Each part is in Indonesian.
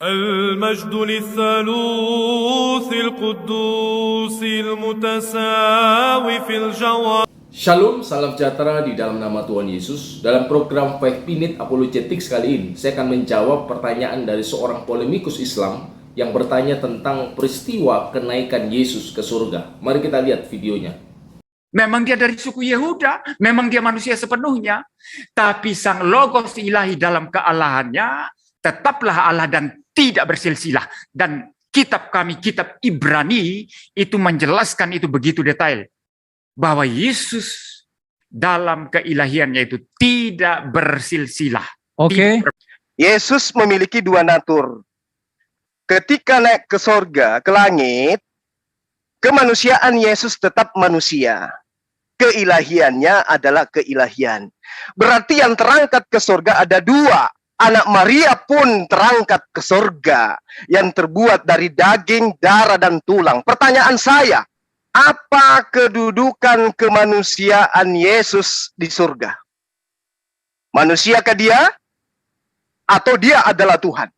المجد للثالوث القدوس المتساوي في الجوهر. Shalom, salam sejahtera di dalam nama Tuhan Yesus. Dalam program 5 Minute Apologetics kali ini, saya akan menjawab pertanyaan dari seorang polemikus Islam yang bertanya tentang peristiwa kenaikan Yesus ke surga. Mari kita lihat videonya. Memang dia dari suku Yehuda, memang dia manusia sepenuhnya, tapi sang logos ilahi dalam kealahannya tetaplah Allah dan tidak bersilsilah. Dan kitab kami, kitab Ibrani, itu menjelaskan itu begitu detail. Bahwa Yesus dalam keilahiannya itu tidak bersilsilah. Oke. Yesus memiliki dua natur. Ketika naik ke sorga, ke langit, kemanusiaan Yesus tetap manusia. Keilahiannya adalah keilahian. Berarti yang terangkat ke sorga ada dua. Anak Maria pun terangkat ke sorga. Yang terbuat dari daging, darah, dan tulang. Pertanyaan saya, apa kedudukan kemanusiaan Yesus di surga? Manusiakah dia? Atau dia adalah Tuhan?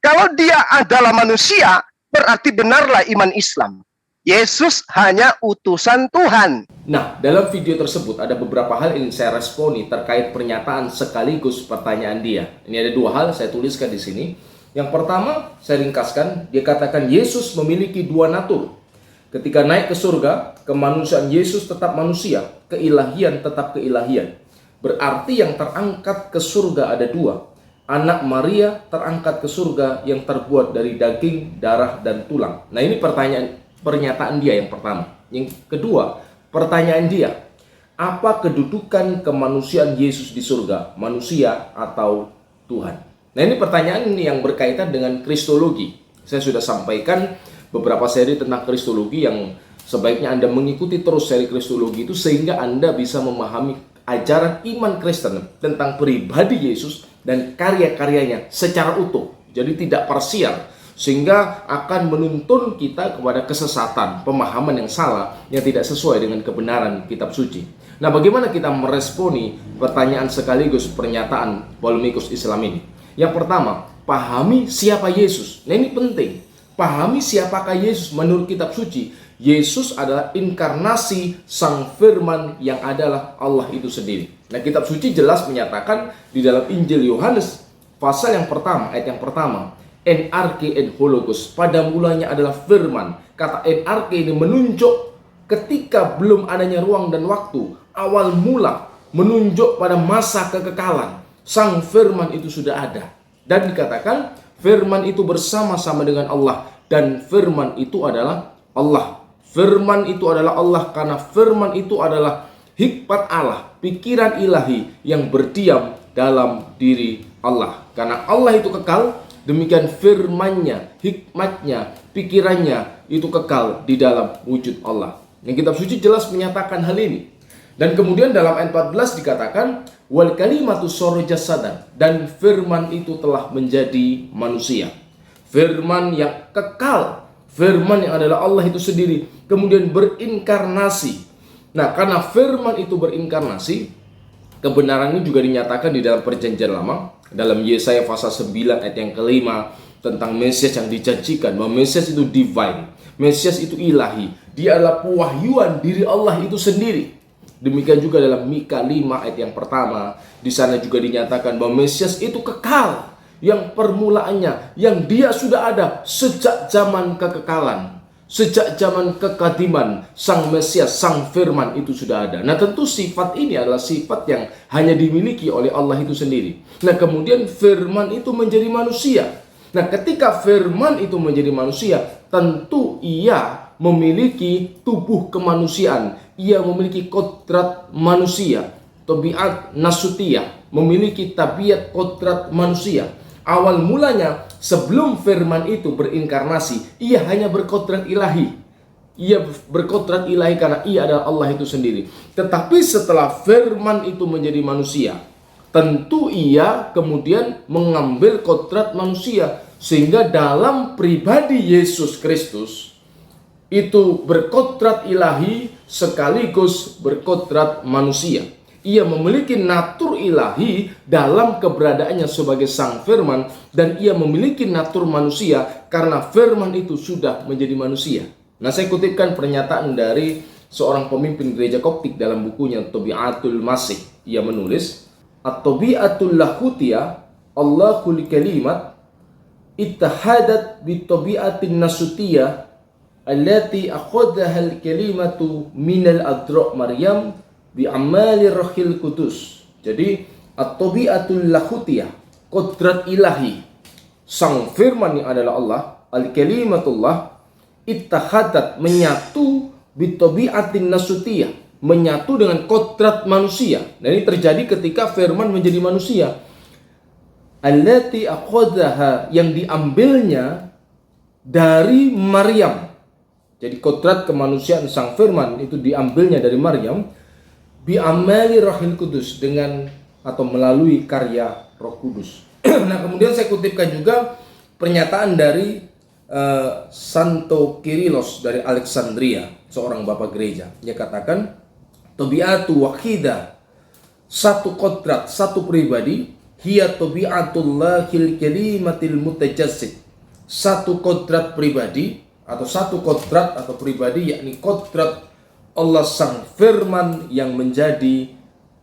Kalau dia adalah manusia, berarti benarlah iman Islam. Yesus hanya utusan Tuhan. Nah, dalam video tersebut ada beberapa hal yang ingin saya responi terkait pernyataan sekaligus pertanyaan dia. Ini ada dua hal saya tuliskan di sini. Yang pertama, saya ringkaskan, dia katakan Yesus memiliki dua natur. Ketika naik ke surga, kemanusiaan Yesus tetap manusia, keilahian tetap keilahian. Berarti yang terangkat ke surga ada dua. Anak Maria terangkat ke surga yang terbuat dari daging, darah, dan tulang. Nah, ini pernyataan dia yang pertama. Yang kedua, pertanyaan dia, apa kedudukan kemanusiaan Yesus di surga? Manusia atau Tuhan? Nah, ini pertanyaan ini yang berkaitan dengan kristologi. Saya sudah sampaikan beberapa seri tentang kristologi yang sebaiknya Anda mengikuti terus seri kristologi itu sehingga Anda bisa memahami ajaran iman Kristen tentang pribadi Yesus dan karya-karyanya secara utuh. Jadi tidak parsial, sehingga akan menuntun kita kepada kesesatan, pemahaman yang salah yang tidak sesuai dengan kebenaran kitab suci. Nah, bagaimana kita meresponi pertanyaan sekaligus pernyataan polemikus Islam ini? Yang pertama, pahami siapa Yesus. Nah, ini penting. Pahami siapakah Yesus menurut kitab suci. Yesus adalah inkarnasi Sang Firman yang adalah Allah itu sendiri. Nah, kitab suci jelas menyatakan di dalam Injil Yohanes pasal yang pertama, ayat yang pertama, en arche en hologos, pada mulanya adalah firman. Kata en arche ini menunjuk ketika belum adanya ruang dan waktu, awal mula, menunjuk pada masa kekekalan. Sang Firman itu sudah ada. Dan dikatakan firman itu bersama-sama dengan Allah, dan firman itu adalah Allah. Firman itu adalah Allah karena firman itu adalah hikmat Allah, pikiran ilahi yang berdiam dalam diri Allah. Karena Allah itu kekal, demikian firman-Nya, hikmat-Nya, pikirannya itu kekal di dalam wujud Allah. Yang kitab suci jelas menyatakan hal ini. Dan kemudian dalam ayat 14 dikatakan wal kalimatu sara jasadan, dan firman itu telah menjadi manusia. Firman yang kekal, firman yang adalah Allah itu sendiri, kemudian berinkarnasi. Nah, karena firman itu berinkarnasi, kebenaran ini juga dinyatakan di dalam perjanjian lama. Dalam Yesaya pasal 9 ayat yang kelima tentang Mesias yang dijanjikan, bahwa Mesias itu divine, Mesias itu ilahi, dia adalah pewahyuan diri Allah itu sendiri. Demikian juga dalam Mika 5 ayat yang pertama, di sana juga dinyatakan bahwa Mesias itu kekal, yang permulaannya, yang dia sudah ada sejak zaman kekekalan, sejak zaman kekadiman. Sang Mesias, Sang Firman itu sudah ada. Nah, tentu sifat ini adalah sifat yang hanya dimiliki oleh Allah itu sendiri. Nah, kemudian firman itu menjadi manusia. Nah, ketika firman itu menjadi manusia, tentu ia memiliki tubuh kemanusiaan. Ia memiliki kodrat manusia, tabiat nasutiyah, memiliki tabiat kodrat manusia. Awal mulanya sebelum firman itu berinkarnasi, ia hanya berkodrat ilahi. Ia berkodrat ilahi karena ia adalah Allah itu sendiri. Tetapi setelah firman itu menjadi manusia, tentu ia kemudian mengambil kodrat manusia. Sehingga dalam pribadi Yesus Kristus itu berkodrat ilahi sekaligus berkodrat manusia. Ia memiliki natur ilahi dalam keberadaannya sebagai sang firman, dan ia memiliki natur manusia karena firman itu sudah menjadi manusia. Nah, saya kutipkan pernyataan dari seorang pemimpin gereja Koptik dalam bukunya Tabiatul Masih. Ia menulis, "At-tabi'atul lahutiyah Allahul kalimat ittahadat bi tabi'atin nasutiyah allati akhadhaha al-kalimatu minal adra' Maryam bi amalir Rohil Kudus." Jadi at-tabi'atul lahutiyah, kodrat ilahi, sang firman yang adalah Allah, al-kalimatullah, ittahadat, menyatu, bi tabi'atin nasutiyah, menyatu dengan kodrat manusia. Dan ini terjadi ketika firman menjadi manusia. Allati akhadhaha, yang diambilnya dari Maryam. Jadi kodrat kemanusiaan sang firman itu diambilnya dari Maryam bi amali Rohil Kudus, dengan atau melalui karya Roh Kudus. Nah, kemudian saya kutipkan juga pernyataan dari Santo Kyrillos dari Alexandria, seorang bapak gereja. Dia katakan, tabiatu wahidah, satu kodrat, satu pribadi, hiya tabiatullahil kalimatil mutajassid, satu kodrat pribadi atau satu kodrat atau pribadi, yakni kodrat Allah sang firman yang menjadi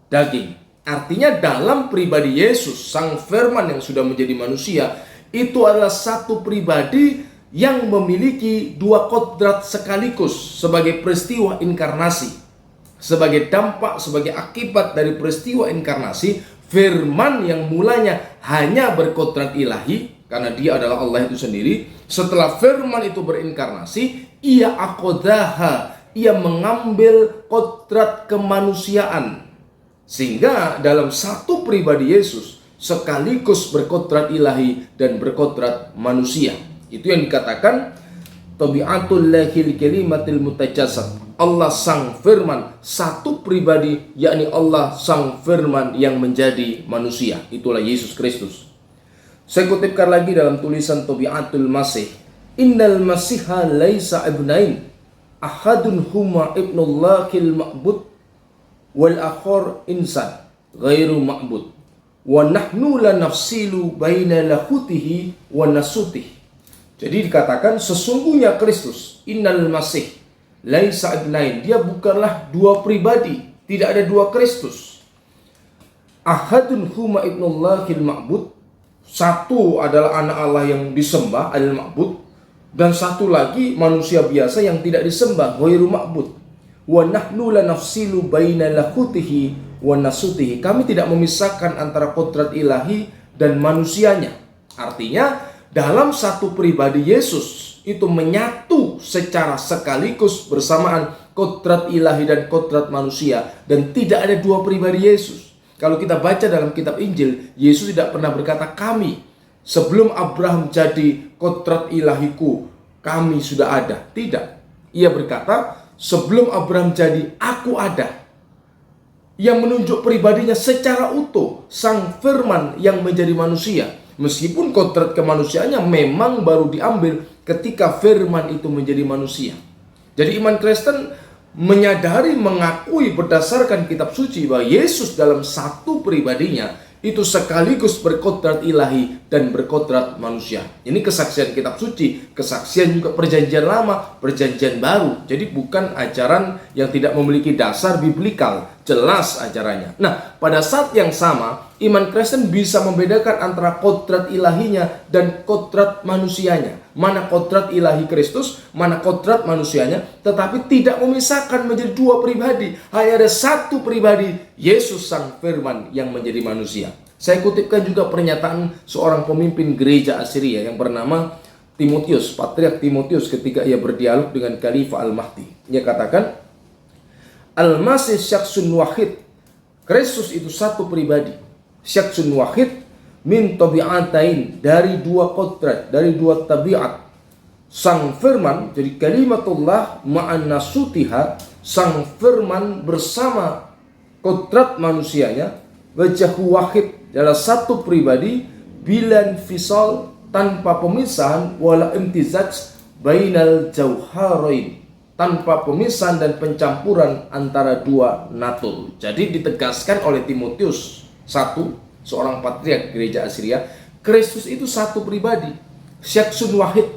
daging. Artinya dalam pribadi Yesus sang firman yang sudah menjadi manusia, itu adalah satu pribadi yang memiliki dua kodrat sekaligus sebagai peristiwa inkarnasi. Sebagai dampak, sebagai akibat dari peristiwa inkarnasi, firman yang mulanya hanya berkodrat ilahi, karena dia adalah Allah itu sendiri. Setelah firman itu berinkarnasi, ia akodaha, ia mengambil kodrat kemanusiaan. Sehingga dalam satu pribadi Yesus sekaligus berkodrat ilahi dan berkodrat manusia. Itu yang dikatakan tabiatul lahil kalimatil mutajassad, Allah sang firman, satu pribadi, yakni Allah sang firman yang menjadi manusia. Itulah Yesus Kristus. Saya kutipkan lagi dalam tulisan Tabiatul Masih, innal masiha laisa ibnain, ahadun huma ibnullahil ma'bud wal akhar insan ghairu ma'bud, wa nahnu la nafsilu baina lahutihi wa nasutihi. Jadi dikatakan sesungguhnya Kristus, innal masih laisa ibnain, dia bukanlah dua pribadi, tidak ada dua Kristus. Ahadun huma ibnullahil ma'bud, satu adalah anak Allah yang disembah, al-ma'bud, dan satu lagi manusia biasa yang tidak disembah, ghairu ma'bud. Wa nahnu la nafsilu baina lahutihi wa nasutihi, kami tidak memisahkan antara kodrat ilahi dan manusianya. Artinya dalam satu pribadi Yesus itu menyatu secara sekaligus bersamaan kodrat ilahi dan kodrat manusia, dan tidak ada dua pribadi Yesus. Kalau kita baca dalam kitab Injil, Yesus tidak pernah berkata kami. Sebelum Abraham jadi kodrat ilahiku, kami sudah ada. Tidak. Ia berkata, sebelum Abraham jadi, aku ada. Yang menunjuk pribadinya secara utuh, sang firman yang menjadi manusia. Meskipun kodrat kemanusiaannya memang baru diambil ketika firman itu menjadi manusia. Jadi iman Kristen menyadari, mengakui berdasarkan kitab suci bahwa Yesus dalam satu pribadinya itu sekaligus berkodrat ilahi dan berkodrat manusia. Ini kesaksian kitab suci, kesaksian juga perjanjian lama, perjanjian baru. Jadi bukan ajaran yang tidak memiliki dasar biblikal, jelas ajarannya. Nah, pada saat yang sama, iman Kristen bisa membedakan antara kodrat ilahinya dan kodrat manusianya. Mana kodrat ilahi Kristus, mana kodrat manusianya, tetapi tidak memisahkan menjadi dua pribadi. Hanya ada satu pribadi, Yesus sang firman yang menjadi manusia. Saya kutipkan juga pernyataan seorang pemimpin gereja Assyria yang bernama Timotius, Patriark Timotius, ketika ia berdialog dengan Khalifah Al-Mahdi. Ia katakan, Al-Masih syaksun wahid, Kristus itu satu pribadi. Syaksun wahid min tabi'atain, dari dua kodrat, dari dua tabiat. Sang firman, jadi kalimatullah ma'an nasutiha, sang firman bersama kodrat manusianya, wajahu wahid, adalah satu pribadi, bilan fisal, tanpa pemisahan, wala imtizaj bainal jauharain, tanpa pemisahan dan pencampuran antara dua natur. Jadi ditegaskan oleh Timotius 1, seorang patriark gereja Asiria, Kristus itu satu pribadi, syaksun wahid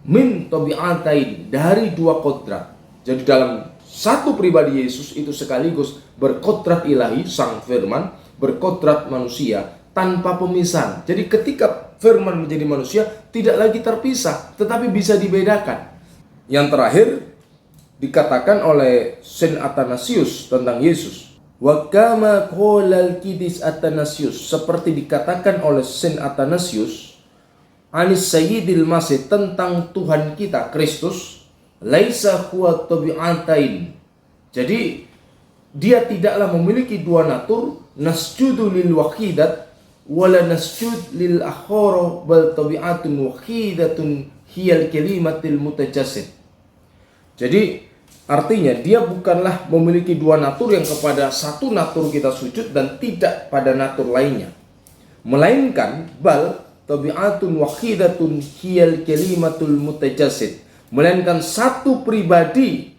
min tabi'atain, dari dua kodrat. Jadi dalam satu pribadi Yesus itu sekaligus berkodrat ilahi, sang firman, berkodrat manusia tanpa pemisahan. Jadi ketika firman menjadi manusia tidak lagi terpisah, tetapi bisa dibedakan. Yang terakhir dikatakan oleh Saint Athanasius tentang Yesus. Wa kama qala al-Qidis Athanasius, seperti dikatakan oleh Saint Athanasius anis Sayyidil Masih, tentang Tuhan kita Kristus, laisa huwa tabi'atain. Jadi dia tidaklah memiliki dua natur, nasjudu lil wahidat wala nasjud lil akhara, bal tabi'atun wahidatun hiyal kalimatil mutajassid. Jadi artinya dia bukanlah memiliki dua natur yang kepada satu natur kita sujud dan tidak pada natur lainnya, melainkan bal tabi'atun wahidatun hiyal kalimatul mutajassid, melainkan satu pribadi,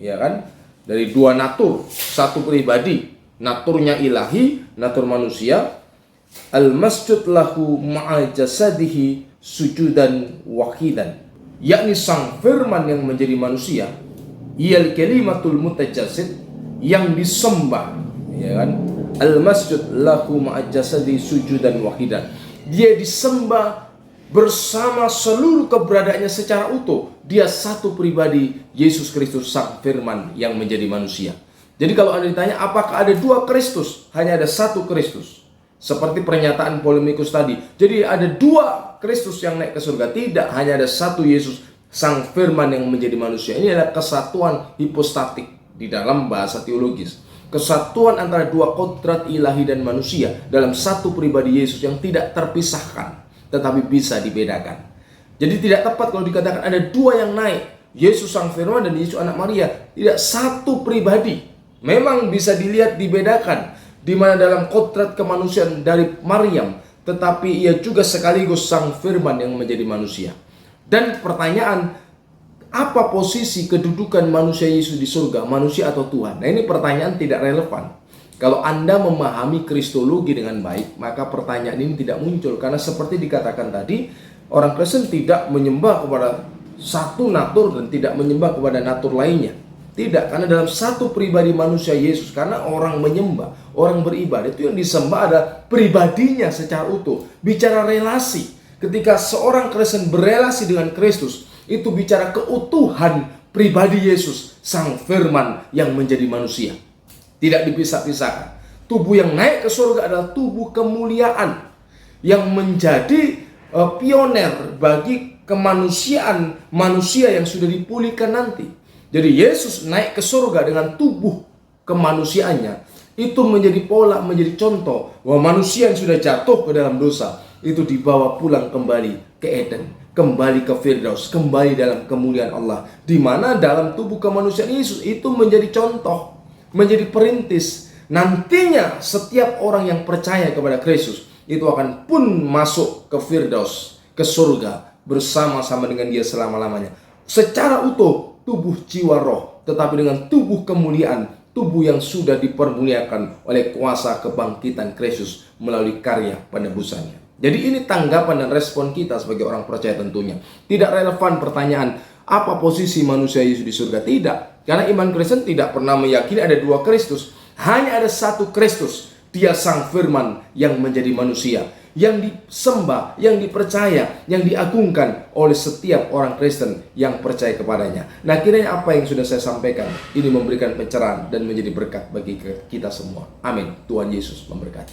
ya kan, dari dua natur, satu pribadi, naturnya ilahi, natur manusia. Al-masjud lahu ma'a jasadihi sujudan wahidan, yakni sang firman yang menjadi manusia, iyal kalimatul mutajassid, yang disembah, ya kan, al-masjud lahu ma'a jasadihi sujudan wahidan, dia disembah bersama seluruh keberadaannya secara utuh. Dia satu pribadi, Yesus Kristus sang firman yang menjadi manusia. Jadi kalau Anda ditanya apakah ada dua Kristus, hanya ada satu Kristus. Seperti pernyataan Polemikus tadi. Jadi ada dua Kristus yang naik ke surga. Tidak, hanya ada satu Yesus sang firman yang menjadi manusia. Ini adalah kesatuan hipostatik di dalam bahasa teologis. Kesatuan antara dua kodrat ilahi dan manusia dalam satu pribadi Yesus yang tidak terpisahkan, tetapi bisa dibedakan. Jadi tidak tepat kalau dikatakan ada dua yang naik, Yesus sang firman dan Yesus anak Maria. Tidak, satu pribadi. Memang bisa dilihat dibedakan, di mana dalam kodrat kemanusiaan dari Maryam, tetapi ia juga sekaligus sang firman yang menjadi manusia. Dan pertanyaan, apa posisi kedudukan manusia Yesus di surga, manusia atau Tuhan? Nah, ini pertanyaan tidak relevan. Kalau Anda memahami kristologi dengan baik, maka pertanyaan ini tidak muncul. Karena seperti dikatakan tadi, orang Kristen tidak menyembah kepada satu natur dan tidak menyembah kepada natur lainnya. Tidak, karena dalam satu pribadi manusia Yesus, karena orang menyembah, orang beribadah, itu yang disembah ada pribadinya secara utuh. Bicara relasi, ketika seorang Kristen berelasi dengan Kristus, itu bicara keutuhan pribadi Yesus, sang firman yang menjadi manusia. Tidak dipisah-pisahkan. Tubuh yang naik ke surga adalah tubuh kemuliaan yang menjadi pioner bagi kemanusiaan manusia yang sudah dipulihkan nanti. Jadi Yesus naik ke surga dengan tubuh kemanusiaannya. Itu menjadi pola, menjadi contoh bahwa manusia yang sudah jatuh ke dalam dosa itu dibawa pulang kembali ke Eden, kembali ke Firdaus, kembali dalam kemuliaan Allah. Di mana dalam tubuh kemanusiaan Yesus itu menjadi contoh, menjadi perintis. Nantinya setiap orang yang percaya kepada Kristus itu akan pun masuk ke Firdaus, ke surga bersama-sama dengan Dia selama-lamanya. Secara utuh, tubuh jiwa roh, tetapi dengan tubuh kemuliaan, tubuh yang sudah dipermuliakan oleh kuasa kebangkitan Kristus melalui karya penebusannya. Jadi ini tanggapan dan respon kita sebagai orang percaya tentunya. Tidak relevan pertanyaan apa posisi manusia Yesus di surga. Tidak, karena iman Kristen tidak pernah meyakini ada dua Kristus. Hanya ada satu Kristus, Dia sang firman yang menjadi manusia, yang disembah, yang dipercaya, yang diagungkan oleh setiap orang Kristen yang percaya kepadanya. Nah, kiranya apa yang sudah saya sampaikan ini memberikan pencerahan dan menjadi berkat bagi kita semua. Amin. Tuhan Yesus memberkati.